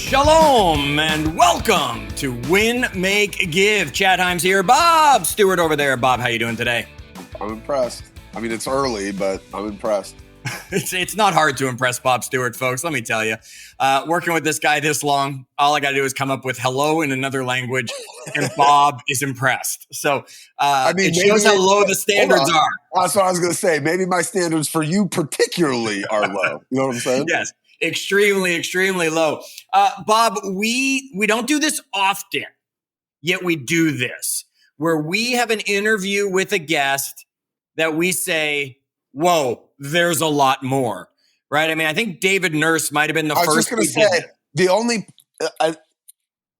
Shalom and welcome to Win, Make, Give. Chad Hyams here, Bob Stewart over there. Bob, how you doing today? I'm impressed. I mean, it's early, but I'm impressed. It's not hard to impress Bob Stewart, folks. Let me tell you. Working with this guy this long, all I got to do is come up with hello in another language, and Bob is impressed. So it shows how low the standards are. That's what I was going to say. Maybe my standards for you particularly are low. You know what I'm saying? Yes. Extremely, extremely low. Bob, we don't do this often, yet we do this, where we have an interview with a guest that we say, whoa, there's a lot more, right? I mean, I think David Nurse might have been the first. I was just going to say, the only,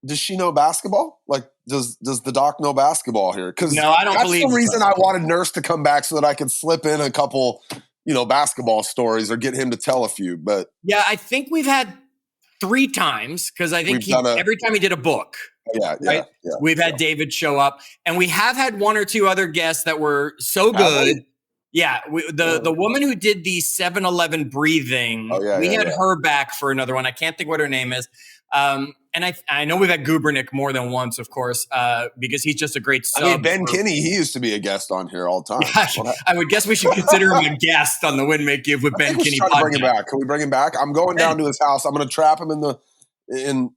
does she know basketball? Like, does the doc know basketball here? Because no, I don't believe that's the reason I wanted Nurse to come back so that I could slip in a couple basketball stories or get him to tell a few. But yeah, I think we've had 3 times because I think every time he did a book. Yeah. We've had David show up, and we have had 1 or 2 other guests that were so good. Yeah, the woman who did the 7-Eleven breathing, we had her back for another one. I can't think what her name is. And I know we've had Gubernick more than once, of course, because he's just a great sub. I mean, Ben Kinney, he used to be a guest on here all the time. I would guess we should consider him a guest on the Win, Make, Give with Ben Kinney podcast. Bring him back. Can we bring him back? I'm going down to his house. I'm going to trap him in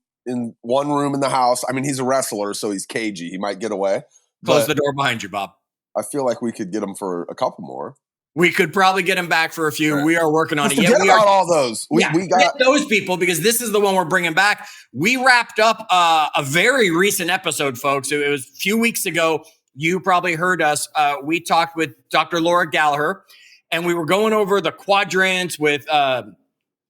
one room in the house. I mean, he's a wrestler, so he's cagey. He might get away. Close the door behind you, Bob. I feel like we could get him for a couple more. We could probably get him back for a few. Right. We are working on it. Forget about all those. We got those people because this is the one we're bringing back. We wrapped up a very recent episode, folks. It was a few weeks ago. You probably heard us. We talked with Dr. Laura Gallaher, and we were going over the quadrants with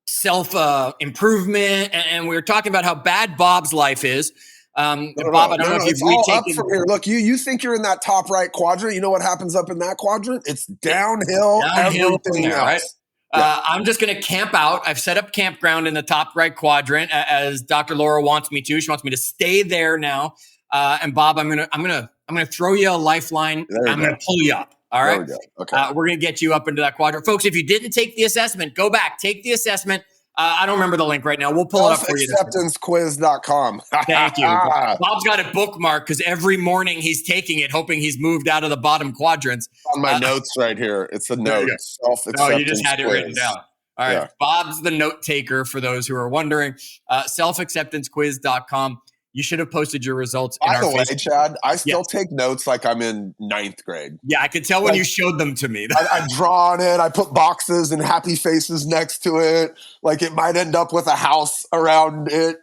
self-improvement, and we were talking about how bad Bob's life is. Bob, I don't know if you've retaken. From here. Look, you think you're in that top right quadrant. You know what happens up in that quadrant? It's downhill everything else. Right? I'm just going to camp out. I've set up campground in the top right quadrant as Dr. Laura wants me to. She wants me to stay there now. And Bob, I'm gonna throw you a lifeline. I'm going to pull you up. All right. Okay. We're going to get you up into that quadrant, folks. If you didn't take the assessment, go back, take the assessment. I don't remember the link right now. We'll pull it up for you. Acceptancequiz.com. Thank you. Bob's got it bookmarked because every morning he's taking it, hoping he's moved out of the bottom quadrants. On my notes right here. It's a note. Oh, you just had it written down. All right. Yeah. Bob's the note taker for those who are wondering. Selfacceptancequiz.com. You should have posted your results in our Facebook. Chad, I still take notes like I'm in 9th grade. Yeah, I could tell when you showed them to me. I draw on it. I put boxes and happy faces next to it. Like it might end up with a house around it,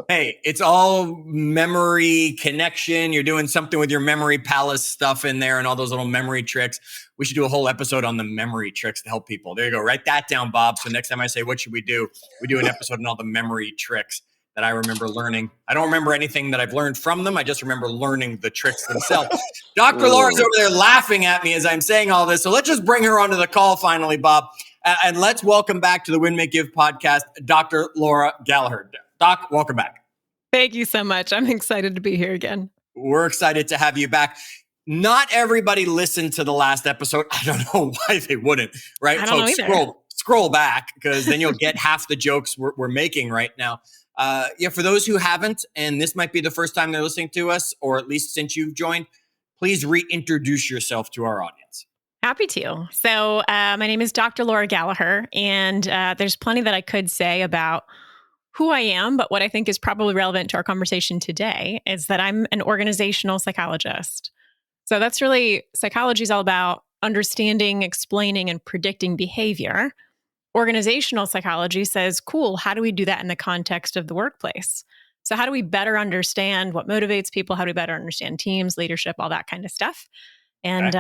Hey, it's all memory connection. You're doing something with your memory palace stuff in there and all those little memory tricks. We should do a whole episode on the memory tricks to help people. There you go. Write that down, Bob. So next time I say, what should we do? We do an episode on all the memory tricks that I remember learning. I don't remember anything that I've learned from them. I just remember learning the tricks themselves. Dr. Laura's over there laughing at me as I'm saying all this. So let's just bring her onto the call finally, Bob. And let's welcome back to the Win, Make, Give podcast, Dr. Laura Gallaher. Doc, welcome back. Thank you so much. I'm excited to be here again. We're excited to have you back. Not everybody listened to the last episode. I don't know why they wouldn't, right? I don't know either. Scroll back because then you'll get half the jokes we're making right now. For those who haven't, and this might be the first time they're listening to us, or at least since you've joined, please reintroduce yourself to our audience. Happy to. So my name is Dr. Laura Gallaher, and there's plenty that I could say about who I am, but what I think is probably relevant to our conversation today is that I'm an organizational psychologist. So that's really, psychology is all about understanding, explaining, and predicting behavior. Organizational psychology says, cool, how do we do that in the context of the workplace? So how do we better understand what motivates people? How do we better understand teams, leadership, all that kind of stuff? And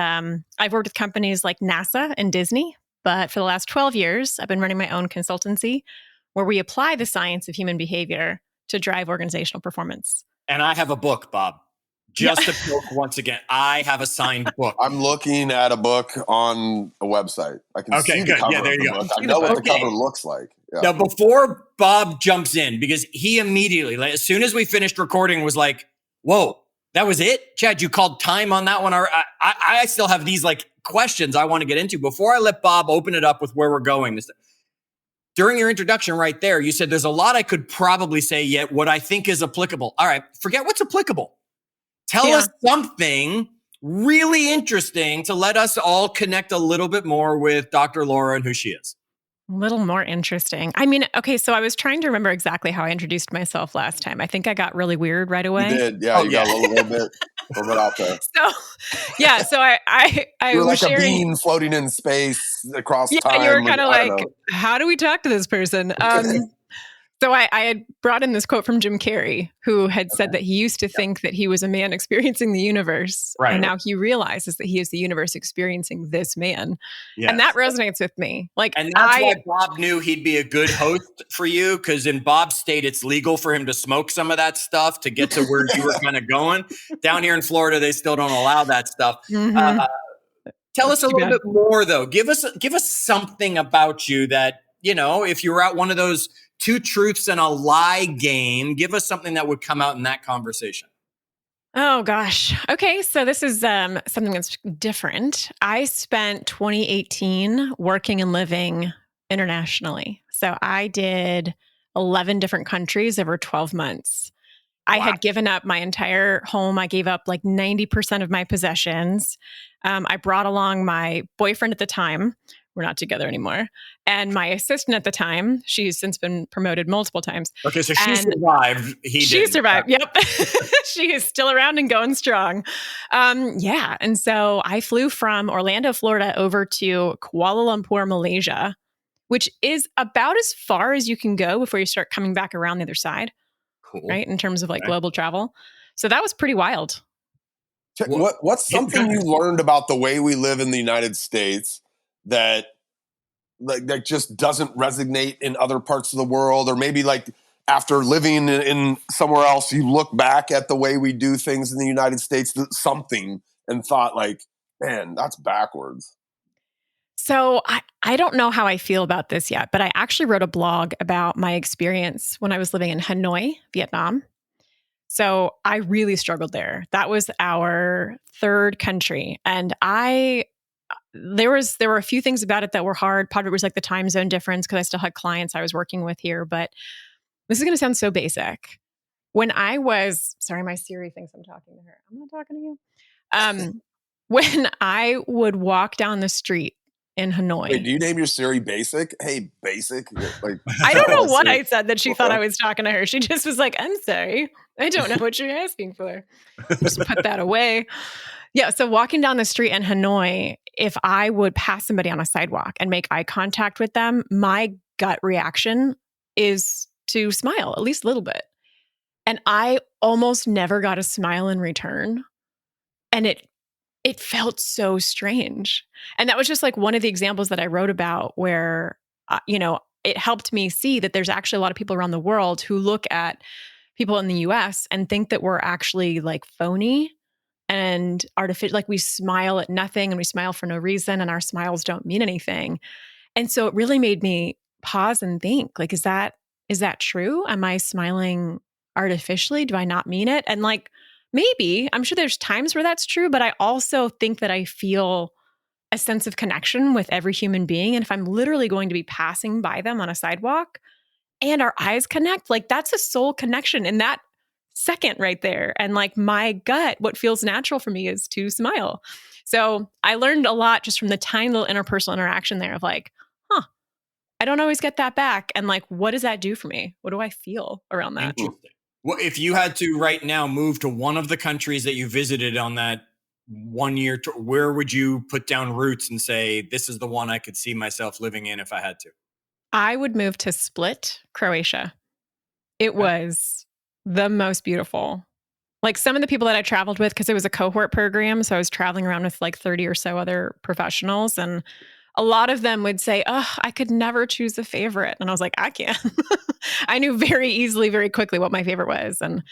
I've worked with companies like NASA and Disney, but for the last 12 years, I've been running my own consultancy where we apply the science of human behavior to drive organizational performance. And I have a book, Bob. Just a book once again. I have a signed book. I'm looking at a book on a website. I can see the cover of the book. I know what the cover looks like. Yeah. Now, before Bob jumps in, because he immediately, as soon as we finished recording, was like, whoa, that was it? Chad, you called time on that one? I still have these questions I want to get into. Before I let Bob open it up with where we're going, during your introduction right there, you said there's a lot I could probably say yet what I think is applicable. All right, forget what's applicable. Tell us something really interesting to let us all connect a little bit more with Dr. Laura and who she is. A little more interesting. I mean, okay, so I was trying to remember exactly how I introduced myself last time. I think I got really weird right away. You did, yeah. Got a little bit out there. So I you were was like sharing, a bean floating in space across time. You were kind of like, how do we talk to this person? So I had brought in this quote from Jim Carrey, who had said that he used to think that he was a man experiencing the universe. Right. And now he realizes that he is the universe experiencing this man. Yes. And that resonates with me. And that's why Bob knew he'd be a good host for you, because in Bob's state, it's legal for him to smoke some of that stuff to get to where you were kind of going. Down here in Florida, they still don't allow that stuff. Mm-hmm. Tell us a little bit more, though. Give us something about you that, if you were at one of those 2 truths and a lie game, give us something that would come out in that conversation. Oh, gosh. Okay. So this is something that's different. I spent 2018 working and living internationally. So I did 11 different countries over 12 months. Wow. I had given up my entire home. I gave up like 90% of my possessions. I brought along my boyfriend at the time. We're not together anymore. And my assistant at the time, she's since been promoted multiple times. Okay, so she survived. She survived. Yep. She is still around and going strong. And so I flew from Orlando, Florida over to Kuala Lumpur, Malaysia, which is about as far as you can go before you start coming back around the other side. Cool. Right? In terms of like global travel. So that was pretty wild. What's something you learned about the way we live in the United States that just doesn't resonate in other parts of the world? Or maybe like after living in somewhere else, you look back at the way we do things in the United States, something, and thought like, man, that's backwards. So I don't know how I feel about this yet, but I actually wrote a blog about my experience when I was living in Hanoi, Vietnam. So I really struggled there. That was our 3rd country. And there were a few things about it that were hard. Part of it was like the time zone difference, because I still had clients I was working with here. But this is going to sound so basic. When I was, sorry, my Siri thinks I'm talking to her. I'm not talking to you. When I would walk down the street in Hanoi. Wait, do you name your Siri Basic? Hey, Basic. Like, I don't know what I said that she thought I was talking to her. She just was like, I'm sorry. I don't know what you're asking for. Just put that away. Yeah. So walking down the street in Hanoi, if I would pass somebody on a sidewalk and make eye contact with them, my gut reaction is to smile, at least a little bit. And I almost never got a smile in return. And it felt so strange. And that was just like one of the examples that I wrote about where, it helped me see that there's actually a lot of people around the world who look at people in the US and think that we're actually like phony and artificial. Like we smile at nothing and we smile for no reason and our smiles don't mean anything. And so it really made me pause and think, like, is that true? Am I smiling artificially? Do I not mean it? And like, maybe, I'm sure there's times where that's true, but I also think that I feel a sense of connection with every human being. And if I'm literally going to be passing by them on a sidewalk and our eyes connect, like that's a soul connection in that second right there. And like my gut, what feels natural for me is to smile. So I learned a lot just from the tiny little interpersonal interaction there of like, I don't always get that back. And like, what does that do for me? What do I feel around that? Interesting. Well, if you had to right now move to one of the countries that you visited on that 1 year tour, where would you put down roots and say, this is the one I could see myself living in if I had to? I would move to Split, Croatia. It was the most beautiful. Like some of the people that I traveled with, because it was a cohort program, so I was traveling around with like 30 or so other professionals, and a lot of them would say, I could never choose a favorite. And I was like, I can. I knew very easily, very quickly what my favorite was. And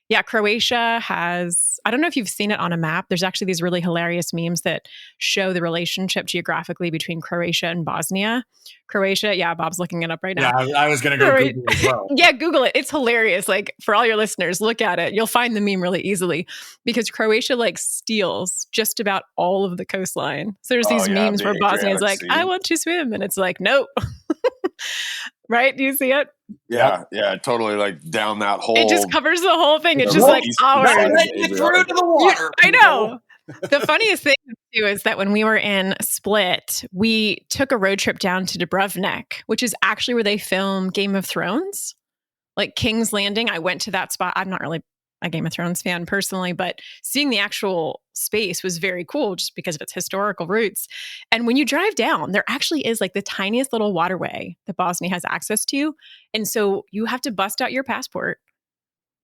yeah, Croatia has, I don't know if you've seen it on a map. There's actually these really hilarious memes that show the relationship geographically between Croatia and Bosnia. Croatia, yeah, Bob's looking it up right now. Yeah, I was going to go Google it as well. Yeah, Google it. It's hilarious. Like for all your listeners, look at it. You'll find the meme really easily because Croatia like steals just about all of the coastline. So there's these memes where Bosnia is like, I want to swim. And it's like, nope. Right? Do you see it? Yeah, totally. Like down that hole. It just covers the whole thing. It's just like, through to the water. I know. The funniest thing too is that when we were in Split, we took a road trip down to Dubrovnik, which is actually where they film Game of Thrones, like King's Landing. I went to that spot. I'm not really a Game of Thrones fan personally, but seeing the actual space was very cool just because of its historical roots. And when you drive down, there actually is like the tiniest little waterway that Bosnia has access to. And so you have to bust out your passport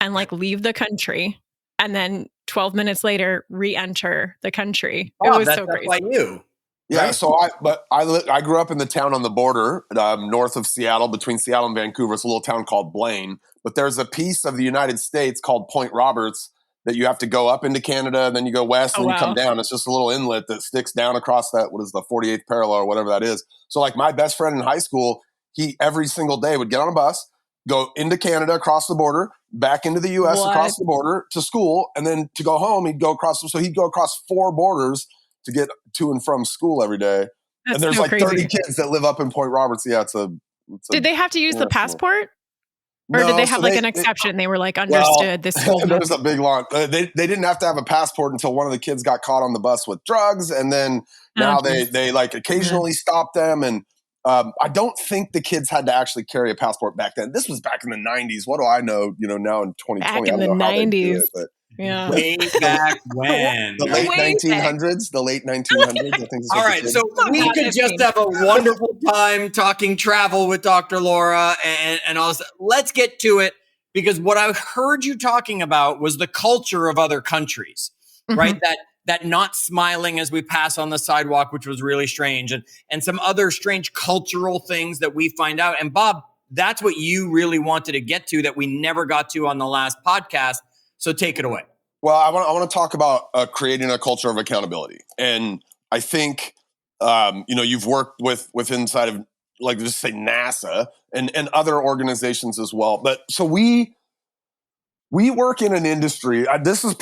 and like leave the country and then 12 minutes later re-enter the country. It was so crazy. Like you. Yeah, right? So I grew up in the town on the border, north of Seattle, between Seattle and Vancouver. It's a little town called Blaine. But there's a piece of the United States called Point Roberts that you have to go up into Canada, and then you go west, and you come down. It's just a little inlet that sticks down across that, what is the 48th parallel or whatever that is. So like my best friend in high school, he every single day would get on a bus, go into Canada, across the border, back into the U.S., across the border to school, and then to go home, he'd go across 4 borders to get to and from school every day. That's and there's so like crazy. 30 kids that live up in Point Roberts. Yeah, Did they have to use the passport? Or did they have an exception? They were like, understood this whole There's a big long. They didn't have to have a passport until one of the kids got caught on the bus with drugs, and then now they like occasionally stop them. And I don't think the kids had to actually carry a passport back then. This was back in the 90s. What do I know? Now in 2020, back in the 90s. Yeah. Way back when. The late 1900s. The late 1900s. I think. All right. So we could just have a wonderful time talking travel with Dr. Laura and all this. Let's get to it, because what I heard you talking about was the culture of other countries, right? That not smiling as we pass on the sidewalk, which was really strange, and some other strange cultural things that we find out. And Bob, that's what you really wanted to get to that we never got to on the last podcast. So take it away. Well, I want to talk about creating a culture of accountability. And I think, you've worked with inside of, like, just say NASA and other organizations as well. But so we work in an industry. This is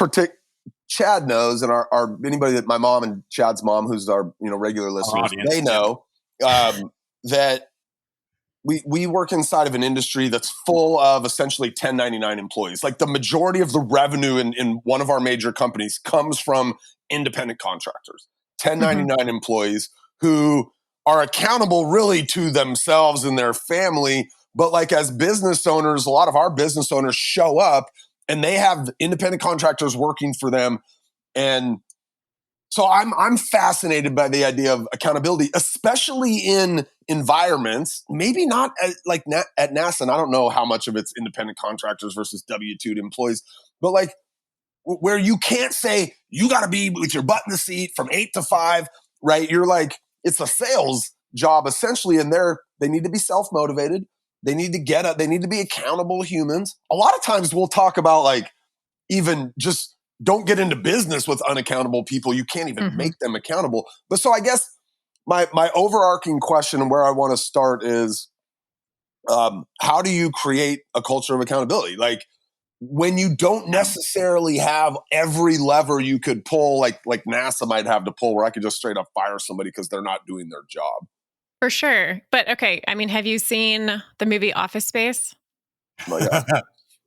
Chad knows, and our anybody that my mom and Chad's mom, who's our regular listeners, they know that we work inside of an industry that's full of essentially 1099 employees. Like the majority of the revenue in one of our major companies comes from independent contractors, 1099 employees who are accountable really to themselves and their family. But like as business owners, a lot of our business owners show up and they have independent contractors working for them. And so I'm fascinated by the idea of accountability, especially in environments, maybe not at NASA. And I don't know how much of it's independent contractors versus W-2 employees, but like where you can't say you got to be with your butt in the seat from 8 to 5, right? You're like, it's a sales job essentially. And they need to be self-motivated. They need to they need to be accountable humans. A lot of times we'll talk about like, even just don't get into business with unaccountable people. You can't even make them accountable. But so I guess my overarching question and where I want to start is, how do you create a culture of accountability? Like when you don't necessarily have every lever you could pull, like NASA might have to pull, where I could just straight up fire somebody because they're not doing their job. For sure. But okay, I mean, have you seen the movie Office Space? Well,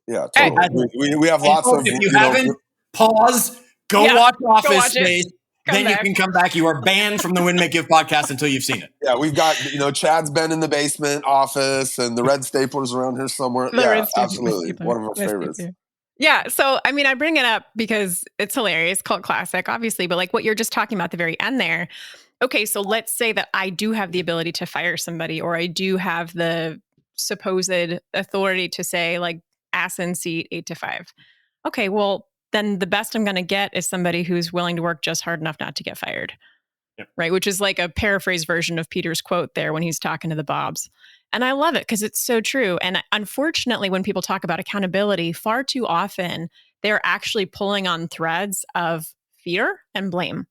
yeah, totally. We have lots of. If you haven't, pause. Go watch Office Space. Then you can come back. You are banned from the Win Make Give podcast until you've seen it. Yeah, we've got Chad's been in the basement office, and the red stapler's around here somewhere. Absolutely, one of our favorites. Yeah, so I mean, I bring it up because it's hilarious, cult classic, obviously. But like what you're just talking about at the very end there. Okay, so let's say that I do have the ability to fire somebody, or I do have the supposed authority to say like ass in seat 8 to 5. Okay, well, then the best I'm going to get is somebody who's willing to work just hard enough not to get fired. Yep. Right? Which is like a paraphrase version of Peter's quote there when he's talking to the Bobs. And I love it because it's so true. And unfortunately, when people talk about accountability, far too often, they're actually pulling on threads of fear and blame.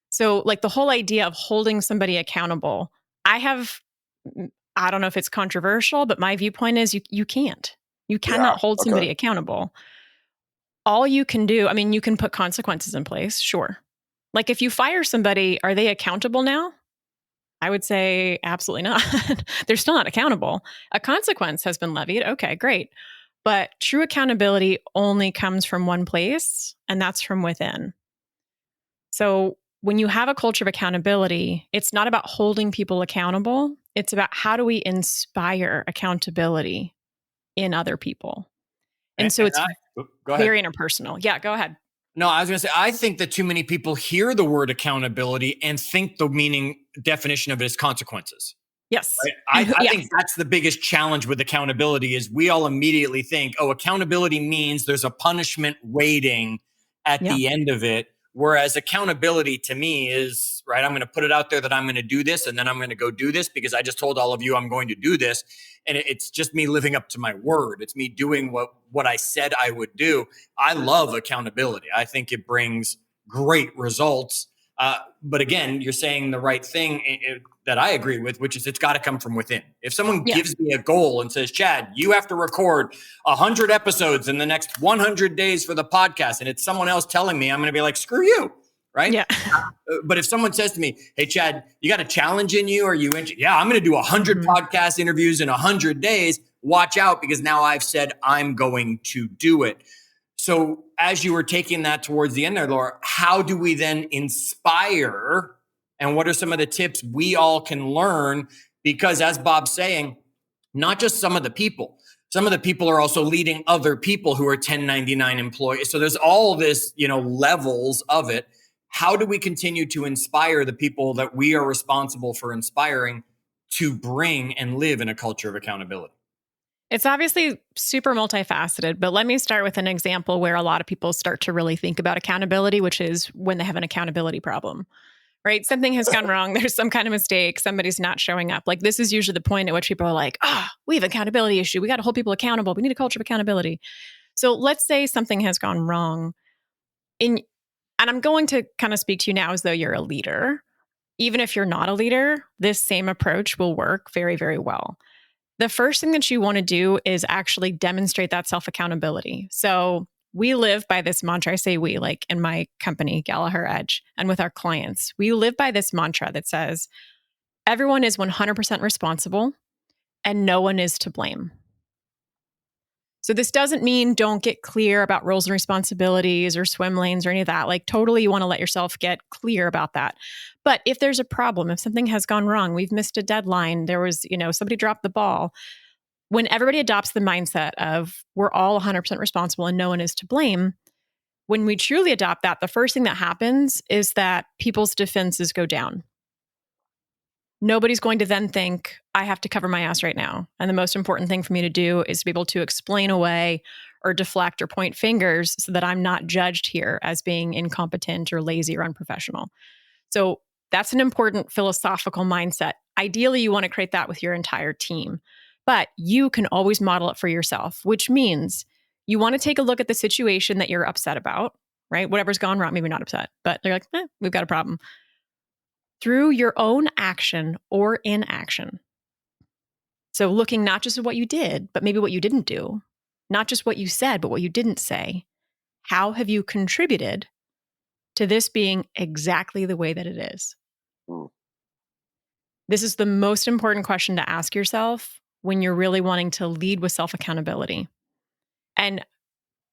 So like the whole idea of holding somebody accountable, I don't know if it's controversial, but my viewpoint is you can't. You cannot hold somebody accountable. All you can do, I mean, you can put consequences in place, sure. Like if you fire somebody, are they accountable now? I would say absolutely not. They're still not accountable. A consequence has been levied. Okay, great. But true accountability only comes from one place, and that's from within. So when you have a culture of accountability, it's not about holding people accountable. It's about how do we inspire accountability in other people. And so it's go ahead. Very interpersonal. Yeah, go ahead. No, I was going to say, I think that too many people hear the word accountability and think the definition of it is consequences. Yes. Right? I think that's the biggest challenge with accountability is we all immediately think, oh, accountability means there's a punishment waiting at the end of it. Whereas accountability to me is, right, I'm going to put it out there that I'm going to do this and then I'm going to go do this because I just told all of you I'm going to do this. And it's just me living up to my word. It's me doing what I said I would do. I love accountability. I think it brings great results. But again, you're saying the right thing that I agree with, which is it's got to come from within. If someone gives me a goal and says, Chad, you have to record 100 episodes in the next 100 days for the podcast, and it's someone else telling me, I'm going to be like, screw you. Right. Yeah. But if someone says to me, hey, Chad, you got a challenge in you? Are you interested? Yeah, I'm going to do 100 podcast interviews in 100 days. Watch out, because now I've said I'm going to do it. So as you were taking that towards the end there, Laura, how do we then inspire? And what are some of the tips we all can learn? Because as Bob's saying, not just some of the people are also leading other people who are 1099 employees. So there's all this, levels of it. How do we continue to inspire the people that we are responsible for inspiring to bring and live in a culture of accountability? It's obviously super multifaceted, but let me start with an example where a lot of people start to really think about accountability, which is when they have an accountability problem, right? Something has gone wrong. There's some kind of mistake. Somebody's not showing up. Like, this is usually the point at which people are like, we have an accountability issue. We got to hold people accountable. We need a culture of accountability. So let's say something has gone wrong. And I'm going to kind of speak to you now as though you're a leader. Even if you're not a leader, this same approach will work very, very well. The first thing that you want to do is actually demonstrate that self-accountability. So we live by this mantra. I say we, like in my company, Gallaher Edge, and with our clients, we live by this mantra that says, everyone is 100% responsible and no one is to blame. So this doesn't mean don't get clear about roles and responsibilities or swim lanes or any of that. Like, totally, you want to let yourself get clear about that. But if there's a problem, if something has gone wrong, we've missed a deadline, there was, somebody dropped the ball. When everybody adopts the mindset of we're all 100% responsible and no one is to blame, when we truly adopt that, the first thing that happens is that people's defenses go down. Nobody's going to then think, I have to cover my ass right now. And the most important thing for me to do is to be able to explain away or deflect or point fingers so that I'm not judged here as being incompetent or lazy or unprofessional. So that's an important philosophical mindset. Ideally, you want to create that with your entire team, but you can always model it for yourself, which means you want to take a look at the situation that you're upset about, right? Whatever's gone wrong, maybe not upset, but you're like, we've got a problem. Through your own action or inaction. So looking not just at what you did, but maybe what you didn't do, not just what you said, but what you didn't say. How have you contributed to this being exactly the way that it is? This is the most important question to ask yourself when you're really wanting to lead with self-accountability. And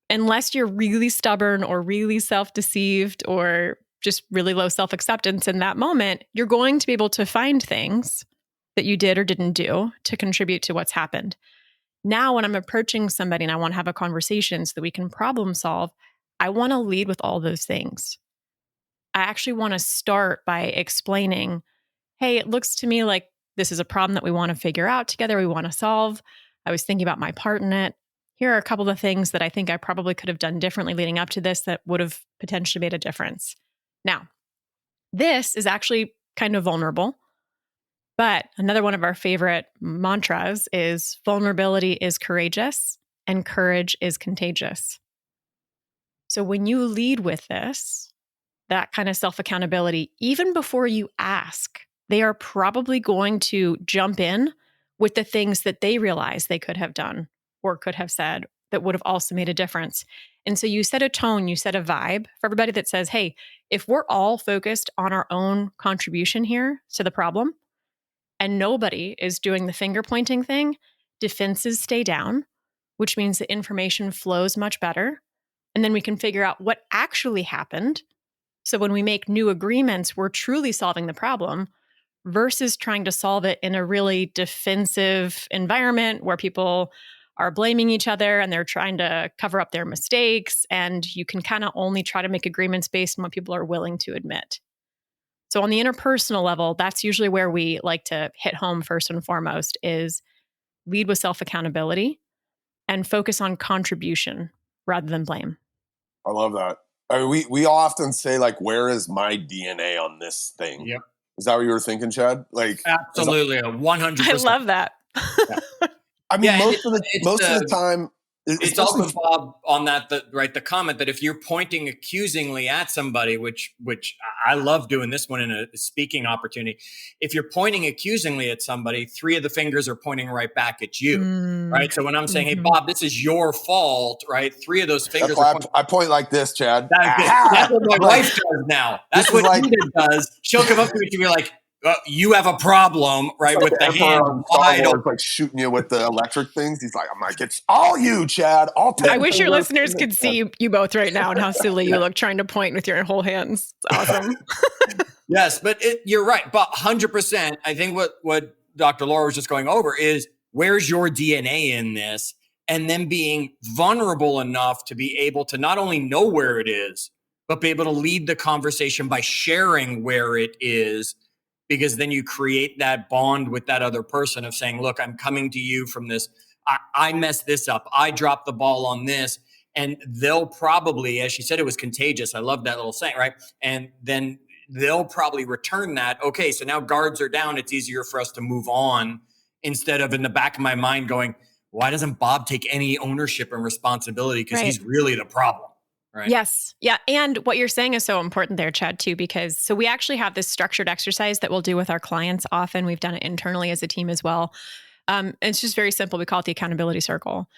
unless you're really stubborn or really self-deceived or just really low self-acceptance in that moment, you're going to be able to find things that you did or didn't do to contribute to what's happened. Now, when I'm approaching somebody and I want to have a conversation so that we can problem solve, I want to lead with all those things. I actually want to start by explaining, hey, it looks to me like this is a problem that we want to figure out together, we want to solve. I was thinking about my part in it. Here are a couple of things that I think I probably could have done differently leading up to this that would have potentially made a difference. Now, this is actually kind of vulnerable, but another one of our favorite mantras is vulnerability is courageous and courage is contagious. So when you lead with this, that kind of self-accountability, even before you ask, they are probably going to jump in with the things that they realize they could have done or could have said that would have also made a difference. And so you set a tone, you set a vibe for everybody that says, hey, if we're all focused on our own contribution here to the problem, and nobody is doing the finger pointing thing, defenses stay down, which means the information flows much better. And then we can figure out what actually happened. So when we make new agreements, we're truly solving the problem versus trying to solve it in a really defensive environment where people are blaming each other and they're trying to cover up their mistakes. And you can kind of only try to make agreements based on what people are willing to admit. So on the interpersonal level, that's usually where we like to hit home first and foremost is lead with self-accountability and focus on contribution rather than blame. I love that. I mean, we often say, like, where is my DNA on this thing? Yep. Is that what you were thinking, Chad? Like, absolutely, 100%. I love that. Yeah. I mean, most of the time, it's also, Bob, on that, right? The comment that if you're pointing accusingly at somebody, which I love doing this one in a speaking opportunity. If you're pointing accusingly at somebody, 3 of the fingers are pointing right back at you, right? So when I'm saying, hey, Bob, this is your fault, right? 3 of those fingers. That's why I point like this, Chad. That's what my wife does now. That's what Edith does. She'll come up to me and she'll be like, you have a problem, right? With the hand wide open, like shooting you with the electric things. He's like, I'm like, it's all you, Chad. I wish your listeners could see you both right now and how silly you look trying to point with your whole hands. It's awesome. Yes, but you're right. But 100%, I think what Dr. Laura was just going over is where's your DNA in this? And then being vulnerable enough to be able to not only know where it is, but be able to lead the conversation by sharing where it is. Because then you create that bond with that other person of saying, look, I'm coming to you from this. I messed this up. I dropped the ball on this. And they'll probably, as she said, it was contagious. I love that little saying, right? And then they'll probably return that. Okay, so now guards are down. It's easier for us to move on instead of in the back of my mind going, why doesn't Bob take any ownership and responsibility? Because he's really the problem. Right. Yes. Yeah. And what you're saying is so important there, Chad, too, because so we actually have this structured exercise that we'll do with our clients often. We've done it internally as a team as well. It's just very simple. We call it the accountability circle.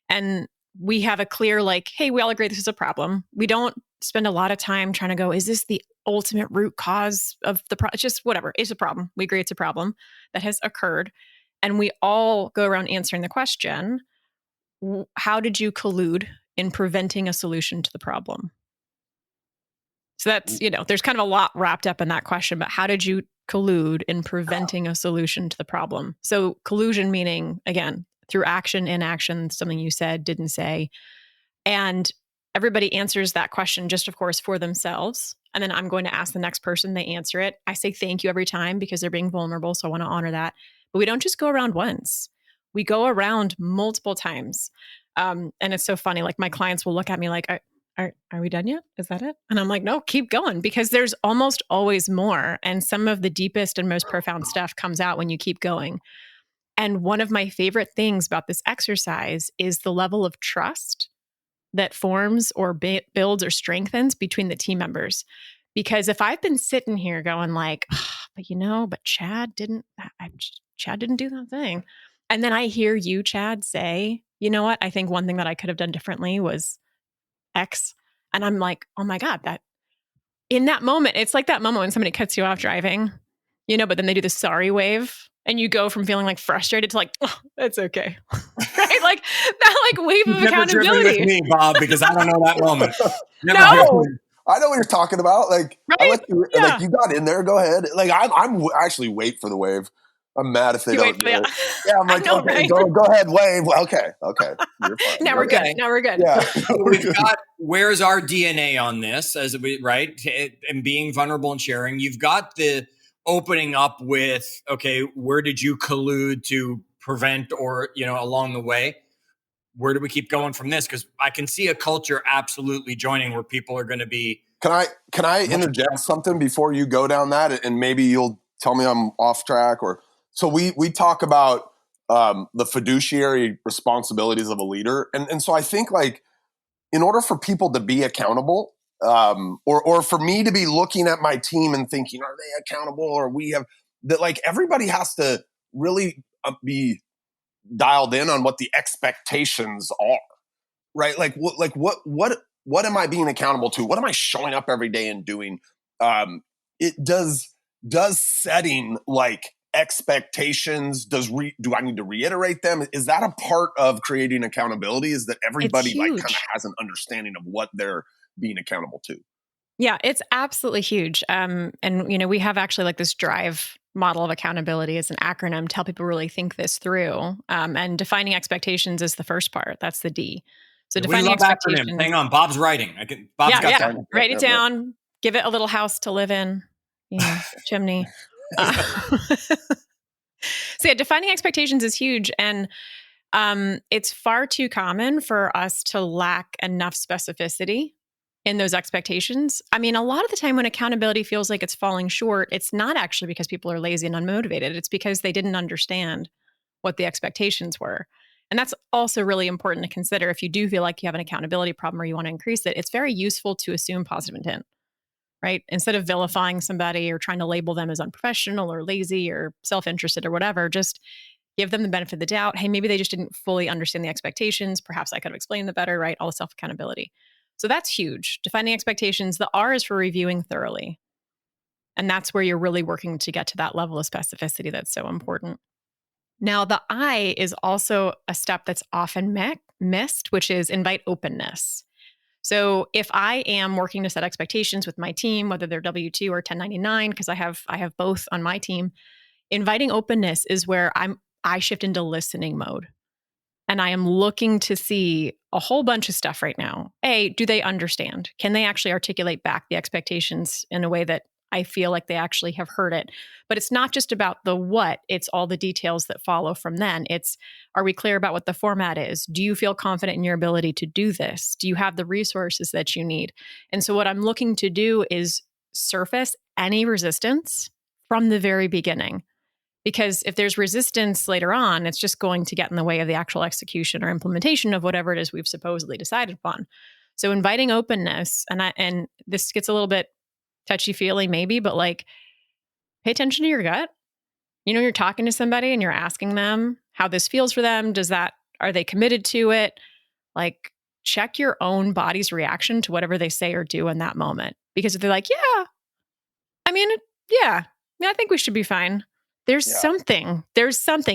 And we have a clear, like, hey, we all agree this is a problem. We don't spend a lot of time trying to go, is this the ultimate root cause of the problem? It's just whatever. It's a problem. We agree it's a problem that has occurred. And we all go around answering the question, how did you collude in preventing a solution to the problem? So that's, there's kind of a lot wrapped up in that question, but how did you collude in preventing a solution to the problem? So collusion meaning, again, through action, inaction, something you said, didn't say. And everybody answers that question just, of course, for themselves. And then I'm going to ask the next person, they answer it. I say thank you every time because they're being vulnerable. So I want to honor that. But we don't just go around once. We go around multiple times. And it's so funny. Like my clients will look at me like, are we done yet? Is that it? And I'm like, no, keep going, because there's almost always more. And some of the deepest and most profound stuff comes out when you keep going. And one of my favorite things about this exercise is the level of trust that forms or builds or strengthens between the team members. Because if I've been sitting here going like, but Chad didn't do that thing. And then I hear you, Chad, say, you know what? I think one thing that I could have done differently was X. And I'm like, oh my God, that in that moment, it's like that moment when somebody cuts you off driving, but then they do the sorry wave and you go from feeling like frustrated to like, oh, it's okay. Right? Like that wave of accountability. With me, Bob, because I don't know that moment. No. I know what you're talking about. Like, right? I let you, like you got in there. Go ahead. Like, I'm actually wait for the wave. I'm mad if they don't do it. Yeah, I'm like, okay, right? go ahead, wave. Okay. You're fine. Now we're good. Yeah. So we've got, where's our DNA on this, right? And being vulnerable and sharing. You've got the opening up with, okay, where did you collude to prevent or, along the way? Where do we keep going from this? Because I can see a culture absolutely joining where people are going to be. Can I interject something before you go down that, and maybe you'll tell me I'm off track? Or so we talk about the fiduciary responsibilities of a leader, and so I think like in order for people to be accountable, or for me to be looking at my team and thinking, are they accountable? Or we have that, like everybody has to really be dialed in on what the expectations are, right? Like what am I being accountable to? What am I showing up every day and doing? It does setting like expectations? Do I need to reiterate them? Is that a part of creating accountability? Is that everybody like kind of has an understanding of what they're being accountable to? Yeah, it's absolutely huge. And, we have actually like this DRIVE model of accountability as an acronym to help people really think this through. And defining expectations is the first part. That's the D. So defining expectations. Hang on, Bob's writing. Bob's got that. Write it down. Give it a little house to live in. Chimney. So yeah, defining expectations is huge. And it's far too common for us to lack enough specificity in those expectations. I mean, a lot of the time when accountability feels like it's falling short, it's not actually because people are lazy and unmotivated. It's because they didn't understand what the expectations were. And that's also really important to consider. If you do feel like you have an accountability problem or you want to increase it, it's very useful to assume positive intent, right? Instead of vilifying somebody or trying to label them as unprofessional or lazy or self-interested or whatever, just give them the benefit of the doubt. Hey, maybe they just didn't fully understand the expectations. Perhaps I could have explained it better, right? All the self-accountability. So that's huge. Defining expectations. The R is for reviewing thoroughly. And that's where you're really working to get to that level of specificity that's so important. Now, the I is also a step that's often missed, which is invite openness. So if I am working to set expectations with my team, whether they're W-2 or 1099, because I have both on my team, inviting openness is where I shift into listening mode. And I am looking to see a whole bunch of stuff right now. A, do they understand? Can they actually articulate back the expectations in a way that I feel like they actually have heard it? But it's not just about the what, it's all the details that follow from then. It's, are we clear about what the format is? Do you feel confident in your ability to do this? Do you have the resources that you need? And so what I'm looking to do is surface any resistance from the very beginning. Because if there's resistance later on, it's just going to get in the way of the actual execution or implementation of whatever it is we've supposedly decided upon. So inviting openness, and this gets a little bit touchy-feely maybe, but like, pay attention to your gut. You're talking to somebody and you're asking them how this feels for them. Are they committed to it? Like, check your own body's reaction to whatever they say or do in that moment. Because if they're like, yeah, I think we should be fine. There's something,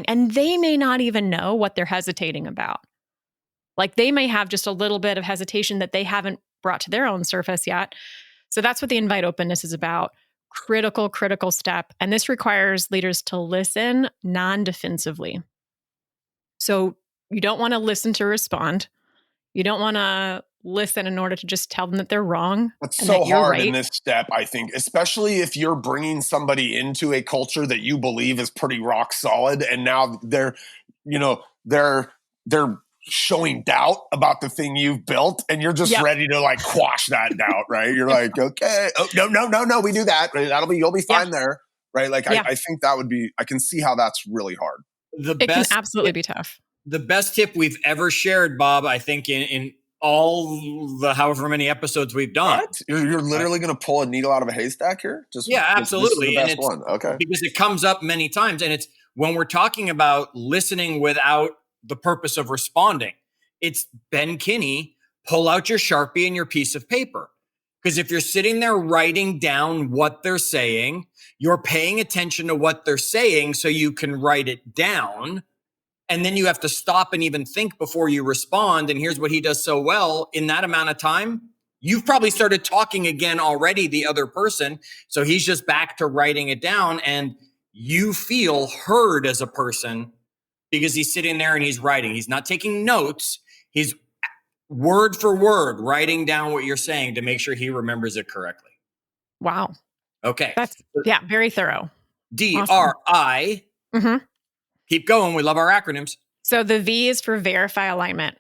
and they may not even know what they're hesitating about. Like they may have just a little bit of hesitation that they haven't brought to their own surface yet. So that's what the invite openness is about. Critical step. And this requires leaders to listen non-defensively. So you don't want to listen to respond. You don't want to listen in order to just tell them that they're wrong. It's so hard in this step, I think, especially if you're bringing somebody into a culture that you believe is pretty rock solid, and now they're showing doubt about the thing you've built, and you're just ready to like quash that doubt, right? You're like, okay, oh, no, we do that. Right? You'll be fine there, right? Like I think that would be. I can see how that's really hard. It can absolutely be tough. The best tip we've ever shared, Bob, I think in all the however many episodes we've done. What? You're literally going to pull a needle out of a haystack here? Absolutely. This is the best one. Okay. Because it comes up many times. And it's when we're talking about listening without the purpose of responding, it's Ben Kinney, pull out your Sharpie and your piece of paper. Because if you're sitting there writing down what they're saying, you're paying attention to what they're saying so you can write it down. And then you have to stop and even think before you respond. And here's what he does so well. In that amount of time, you've probably started talking again already, the other person. So he's just back to writing it down. And you feel heard as a person because he's sitting there and he's writing. He's not taking notes. He's word for word writing down what you're saying to make sure he remembers it correctly. Wow. Okay. That's, very thorough. DRI. Mm-hmm. Keep going. We love our acronyms. So the V is for verify alignment.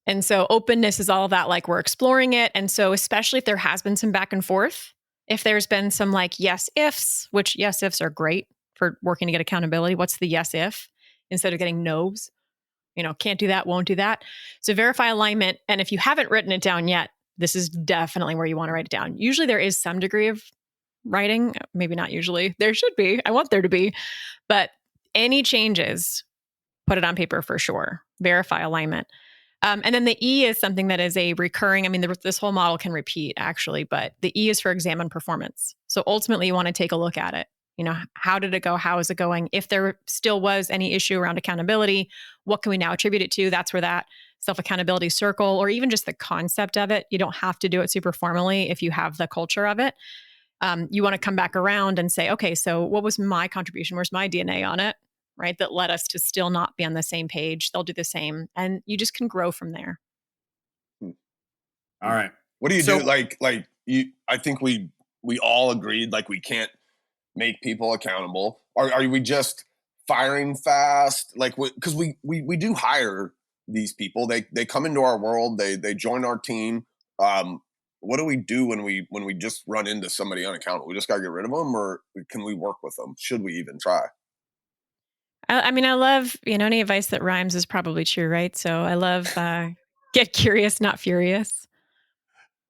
And so openness is all that, like we're exploring it. And so especially if there has been some back and forth, if there's been some like yes ifs, which yes ifs are great for working to get accountability. What's the yes if instead of getting no's? Can't do that, won't do that. So verify alignment. And if you haven't written it down yet, this is definitely where you want to write it down. Usually there is some degree of writing, maybe not usually. There should be. I want there to be. But any changes, put it on paper for sure. Verify alignment. And then the E is something that is a recurring, this whole model can repeat actually, but the E is for examine performance. So ultimately you want to take a look at it. how did it go? How is it going? If there still was any issue around accountability, what can we now attribute it to? That's where that self-accountability circle, or even just the concept of it. You don't have to do it super formally if you have the culture of it. You want to come back around and say, okay, so what was my contribution? Where's my DNA on it? Right. That led us to still not be on the same page. They'll do the same. And you just can grow from there. All right. What do you do? I think we all agreed, like, we can't make people accountable. Are we just firing fast? Like, because we do hire these people. They come into our world. They join our team. What do we do when we just run into somebody unaccountable? We just got to get rid of them, or can we work with them? Should we even try? I mean, I love, any advice that rhymes is probably true, right? So I love get curious, not furious.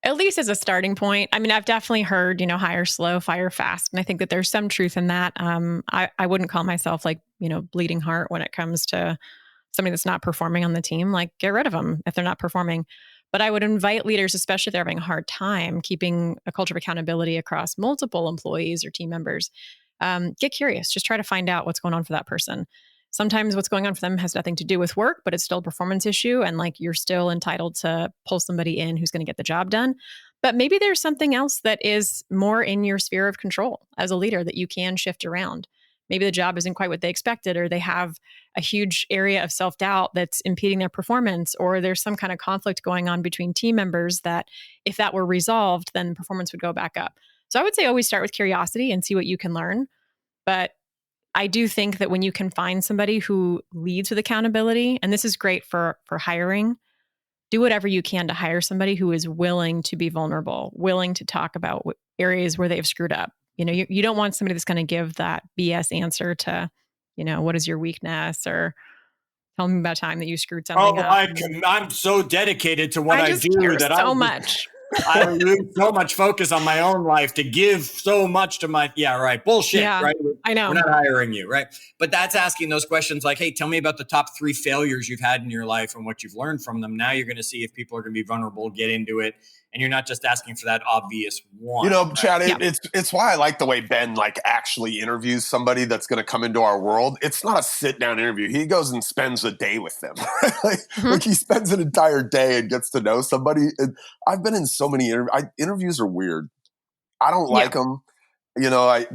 At least as a starting point. I mean, I've definitely heard, hire slow, fire fast. And I think that there's some truth in that. I wouldn't call myself like, bleeding heart when it comes to somebody that's not performing on the team. Like, get rid of them if they're not performing. But I would invite leaders, especially if they're having a hard time keeping a culture of accountability across multiple employees or team members. Get curious. Just try to find out what's going on for that person. Sometimes what's going on for them has nothing to do with work, but it's still a performance issue. And like, you're still entitled to pull somebody in who's going to get the job done. But maybe there's something else that is more in your sphere of control as a leader that you can shift around. Maybe the job isn't quite what they expected, or they have a huge area of self-doubt that's impeding their performance, or there's some kind of conflict going on between team members that if that were resolved, then performance would go back up. So I would say always start with curiosity and see what you can learn. But I do think that when you can find somebody who leads with accountability, and this is great for hiring, do whatever you can to hire somebody who is willing to be vulnerable, willing to talk about areas where they've screwed up. You don't want somebody that's going to give that BS answer to, what is your weakness, or tell me about a time that you screwed something up. I'm so dedicated to what I do that so much. I lose so much focus on my own life to give so much to my, bullshit, right? I know. We're not hiring you, right? But that's asking those questions like, hey, tell me about the top 3 failures you've had in your life and what you've learned from them. Now you're going to see if people are going to be vulnerable, get into it. And you're not just asking for that obvious one. Right? Chad, it's why I like the way Ben actually interviews somebody that's going to come into our world. It's not a sit down interview. He goes and spends a day with them. Like he spends an entire day and gets to know somebody. And I've been in so many interviews are weird. I don't like them. I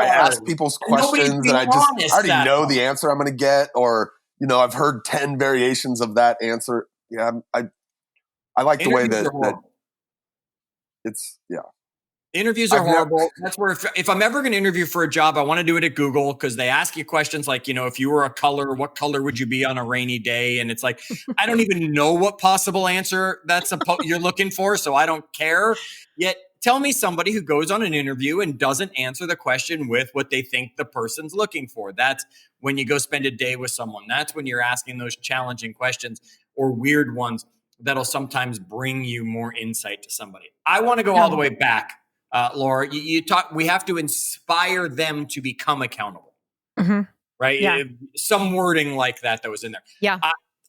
ask people's questions and I already know the answer I'm going to get, or I've heard 10 variations of that answer. Yeah, I like the way that. Interviews are horrible. That's where if I'm ever going to interview for a job, I want to do it at Google, because they ask you questions like, if you were a color, what color would you be on a rainy day? And it's like, I don't even know what possible answer you're looking for, so I don't care. Yet tell me somebody who goes on an interview and doesn't answer the question with what they think the person's looking for. That's when you go spend a day with someone. That's when you're asking those challenging questions or weird ones that'll sometimes bring you more insight to somebody. I want to go all the way back, Laura. You talk. We have to inspire them to become accountable, right? Yeah. Some wording like that was in there. Yeah.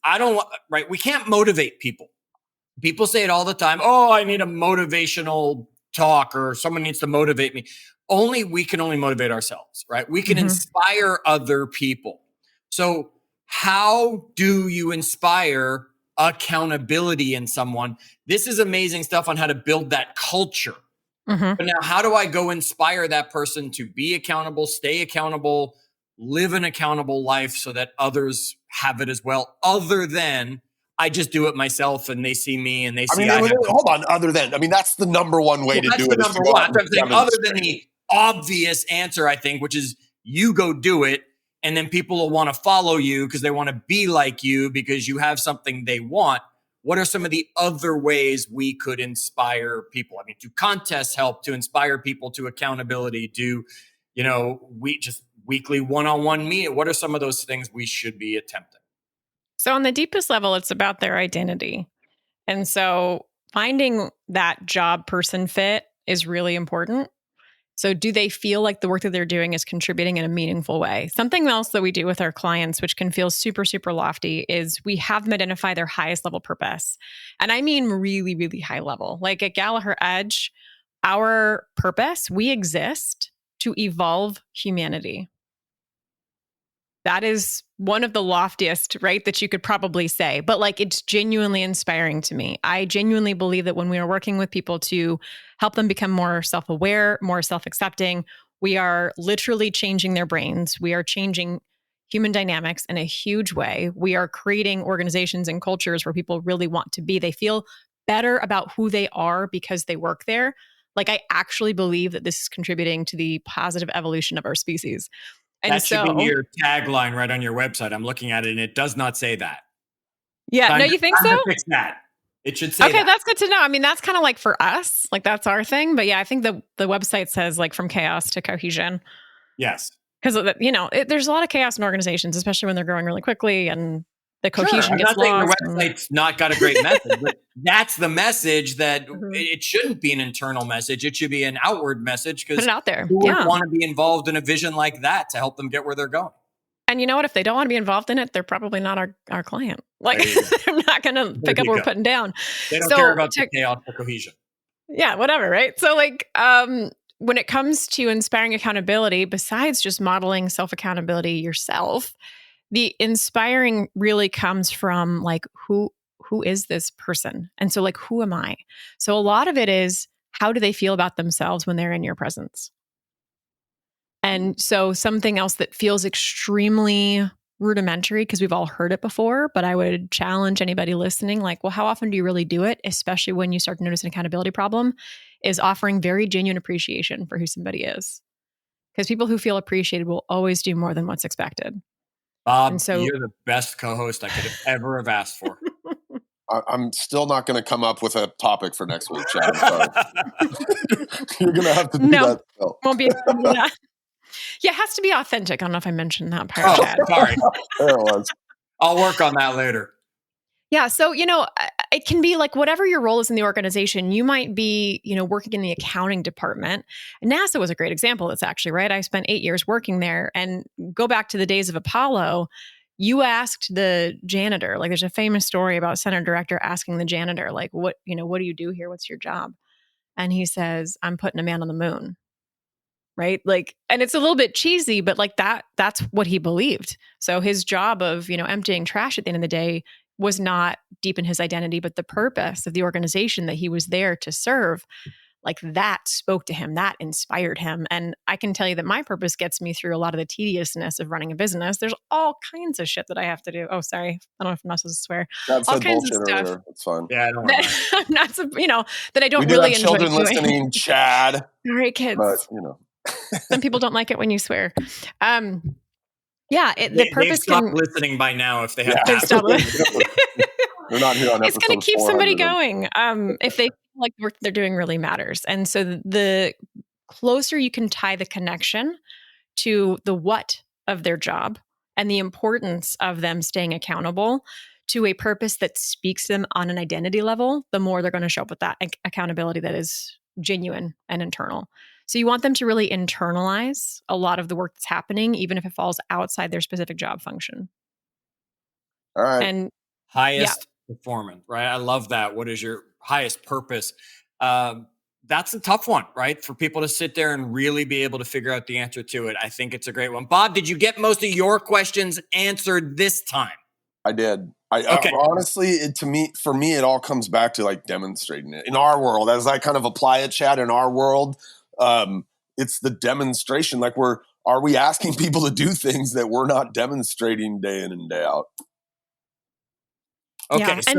I don't. Right. We can't motivate people. People say it all the time. Oh, I need a motivational talk, or someone needs to motivate me. We can only motivate ourselves, right? We can inspire other people. So how do you inspire accountability in someone? This is amazing stuff on how to build that culture. But now, how do I go inspire that person to be accountable, stay accountable, live an accountable life so that others have it as well, other than I just do it myself and they see me and they see. Hold on. Other than, that's the number one way to do it. Number one. I'm saying, other than the obvious answer, I think, which is you go do it. And then people will want to follow you because they want to be like you because you have something they want. What are some of the other ways we could inspire people? Do contests help to inspire people to accountability? Do, we just weekly one-on-one meet? What are some of those things we should be attempting? So on the deepest level, it's about their identity. And so finding that job person fit is really important. So do they feel like the work that they're doing is contributing in a meaningful way? Something else that we do with our clients, which can feel super, super lofty, is we have them identify their highest level purpose. And I mean really, really high level. Like at Gallaher Edge, our purpose, we exist to evolve humanity. That is one of the loftiest, right, that you could probably say, but like it's genuinely inspiring to me. I genuinely believe that when we are working with people to help them become more self-aware, more self-accepting, we are literally changing their brains. We are changing human dynamics in a huge way. We are creating organizations and cultures where people really want to be. They feel better about who they are because they work there. Like I actually believe that this is contributing to the positive evolution of our species. And that should be your tagline right on your website. I'm looking at it and it does not say that. Yeah, no, you think so? Fix that. It should say okay, that. That's good to know. I mean, that's kind of like for us, like that's our thing. But yeah, I think the website says like from chaos to cohesion. Yes. Because, there's a lot of chaos in organizations, especially when they're growing really quickly and the cohesion gets lost. I'm not saying the website's not got a great message, but that's the message that it shouldn't be an internal message. It should be an outward message because put it out there. Who would want to be involved in a vision like that to help them get where they're going? And you know what? If they don't want to be involved in it, they're probably not our client. Like they're not going to pick up what we're putting down. They don't care about the chaos or cohesion. Yeah, whatever, right? So like when it comes to inspiring accountability, besides just modeling self-accountability yourself, the inspiring really comes from like who is this person? And so like who am I? So a lot of it is how do they feel about themselves when they're in your presence? And so something else that feels extremely rudimentary because we've all heard it before, but I would challenge anybody listening like, well, how often do you really do it? Especially when you start to notice an accountability problem, is offering very genuine appreciation for who somebody is. Because people who feel appreciated will always do more than what's expected. Bob, you're the best co-host I could have ever have asked for. I'm still not going to come up with a topic for next week, Chad. I'm sorry. You're going to have to do that still. Won't be able to do that. Yeah, it has to be authentic. I don't know if I mentioned that part, Chad. Sorry. There it was. I'll work on that later. Yeah. So, it can be like whatever your role is in the organization, you might be, working in the accounting department. NASA was a great example. That's actually right. I spent 8 years working there, and go back to the days of Apollo. You asked the janitor, like there's a famous story about center director asking the janitor, like, what do you do here? What's your job? And he says, I'm putting a man on the moon. Right. Like, and it's a little bit cheesy, but like that's what he believed. So his job of, emptying trash at the end of the day was not deep in his identity, but the purpose of the organization that he was there to serve, like that spoke to him, that inspired him. And I can tell you that my purpose gets me through a lot of the tediousness of running a business. There's all kinds of shit that I have to do. Oh, sorry. I don't know if I'm not supposed to swear. Dad all kinds of stuff. Earlier. It's fine. Yeah, I don't know. I'm not, that I don't we really do have enjoy children doing. Listening, Chad. All right, kids. But, Some people don't like it when you swear. The purpose they've stopped listening by now if they have. They've stopped listening. They're not here on it's going to keep somebody 400. going if they feel like the work they're doing really matters. And so the closer you can tie the connection to the what of their job and the importance of them staying accountable to a purpose that speaks to them on an identity level, the more they're going to show up with that accountability that is genuine and internal. So you want them to really internalize a lot of the work that's happening, even if it falls outside their specific job function. All right. And highest performance, right? I love that. What is your highest purpose? That's a tough one, right? For people to sit there and really be able to figure out the answer to it. I think it's a great one. Bob, did you get most of your questions answered this time? I did. Honestly, for me, it all comes back to like demonstrating it in our world. As I kind of apply it, Chad, in our world, it's the demonstration. Like are we asking people to do things that we're not demonstrating day in and day out? Okay, so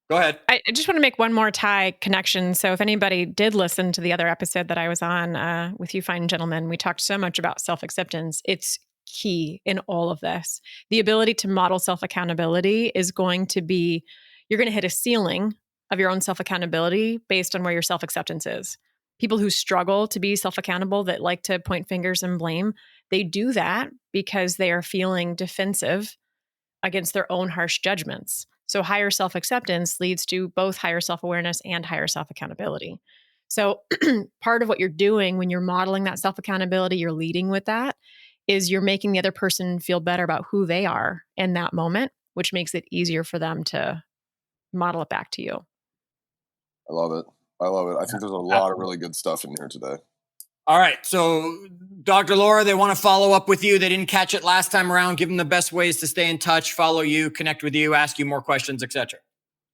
go ahead. I just want to make one more tie connection. So if anybody did listen to the other episode that I was on with you fine gentlemen, we talked so much about self-acceptance. It's key in all of this. The ability to model self-accountability is going to be, you're going to hit a ceiling of your own self-accountability based on where your self-acceptance is. People who struggle to be self-accountable, that like to point fingers and blame, they do that because they are feeling defensive against their own harsh judgments. So higher self-acceptance leads to both higher self-awareness and higher self-accountability. So part of what you're doing when you're modeling that self-accountability, you're leading with that, is you're making the other person feel better about who they are in that moment, which makes it easier for them to model it back to you. I love it. I think there's a lot of really good stuff in here today. All right. So, Dr. Laura, they want to follow up with you. They didn't catch it last time around. Give them the best ways to stay in touch, follow you, connect with you, ask you more questions, etc.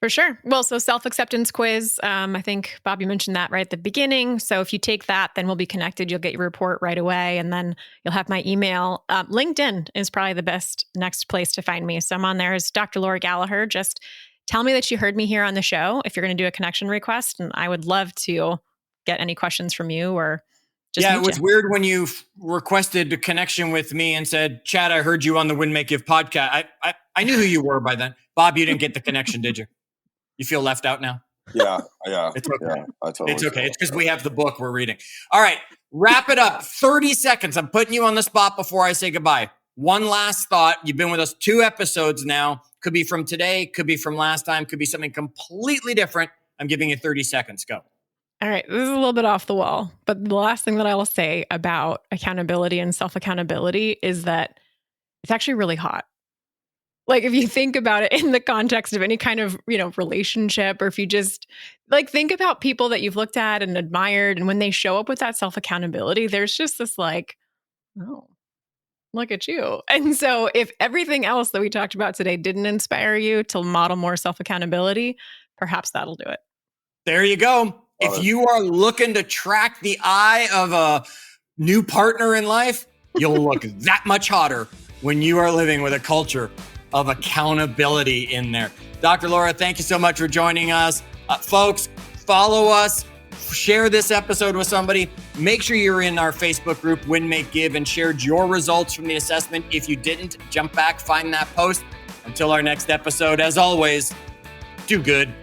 For sure. Well, so self-acceptance quiz. I think, Bob, you mentioned that right at the beginning. So if you take that, then we'll be connected. You'll get your report right away. And then you'll have my email. LinkedIn is probably the best next place to find me. So I'm on there as Dr. Laura Gallaher. Just tell me that you heard me here on the show if you're going to do a connection request. And I would love to get any questions from you or just it was weird when you requested a connection with me and said, Chad, I heard you on the Win Make Give podcast. I knew who you were by then. Bob, you didn't get the connection, did you? You feel left out now? Yeah. It's okay. Yeah, it's okay. It's because we have the book we're reading. All right. Wrap it up. 30 seconds. I'm putting you on the spot before I say goodbye. One last thought. You've been with us 2 episodes now. Could be from today. Could be from last time. Could be something completely different. I'm giving you 30 seconds. Go. All right. This is a little bit off the wall. But the last thing that I will say about accountability and self-accountability is that it's actually really hot. Like if you think about it in the context of any kind of, relationship, or if you just think about people that you've looked at and admired, and when they show up with that self-accountability, there's just this oh, look at you. And so if everything else that we talked about today didn't inspire you to model more self-accountability, perhaps that'll do it. There you go. If you are looking to track the eye of a new partner in life, you'll look that much hotter when you are living with a culture of accountability in there. Dr. Laura, thank you so much for joining us. Folks, follow us, share this episode with somebody. Make sure you're in our Facebook group, Win, Make, Give, and shared your results from the assessment. If you didn't, jump back, find that post. Until our next episode, as always, do good.